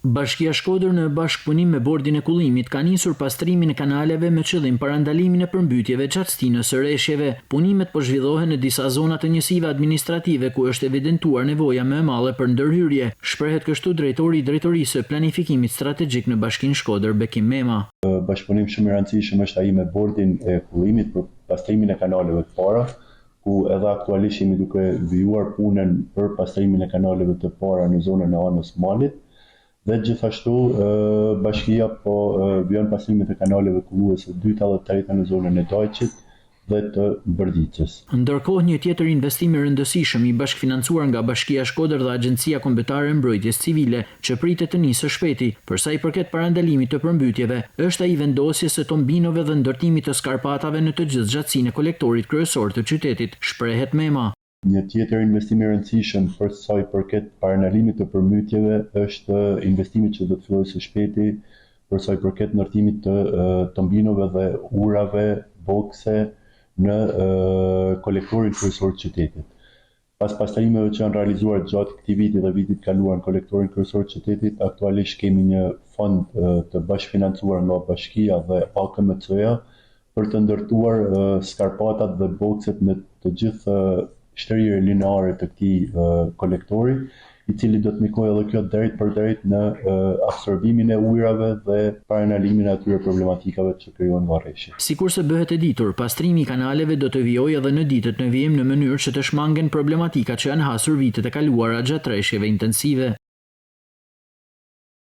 Bashkia Shkodër në bashkëpunim me Bordin e Kullimit ka nisur pastrimin e kanaleve me qëllim parandalimin e përmbytjeve çastinës së rreshjeve. Punimet po zhvillohen në disa zona të njësive administrative ku është evidentuar nevoja më e madhe për ndërhyrje. Shprehet kështu drejtori i Drejtorisë së Planifikimit Strategjik në Bashkinë Shkodër, Bekim Mema. Bashkëpunim shumë i rëndësishëm është ai me Bordin e Kullimit për pastrimin e kanaleve të para, ku edhe aktualisht jemi duke vijuar punën për pastrimin e kanaleve të para në zonën e anës malit. Dhe gjithashtu bashkia po vjen pastrimet e kanaleve kulluese të dyta dhe të treta në zonën e Dajçit dhe të Bërdiqës. Ndërkohë, një tjetër investim i rëndësishëm i bashkëfinancuar nga Bashkia Shkodër dhe Agjencia Kombëtare e Mbrojtjes Civile, që pritet të nisë shpejti, për sa i përket parandalimit të përmbytjeve, është ai vendosjes së tombinove dhe ndërtimit të skarpatave në të gjithë gjatësinë e kolektorit kryesor të qytetit, shprehet Mema. Një tjetër investim i rëndësishëm për sa i përket parandalimit të përmbytjeve është investimi që do të fillojë së shpejti për sa i përket ndërtimit të tombinove dhe urave, bokse në kolektorin kryesor të qytetit. Pas pastrimeve që janë realizuar gjatë këtij viti dhe vitit kaluar në kolektorin kryesor të qytetit, aktualisht kemi një fond të bashkëfinancuar nga Bashkia dhe AKMC-ja për të ndërtuar skarpatat dhe bokset në të gjithë shtrirje lineare të këtij kolektori, i cili do të mikojë edhe kjo drejt për drejt në absorbimin e ujrave dhe paranalimin e atyre problematikave që krijohen nga rreshja. Sikurse bëhet e ditur, pastrimi i kanaleve do të vijojë edhe në ditët në vijim në mënyrë që të shmangen problematikat që janë hasur vitet e kaluara gjatë rreshjeve intensive.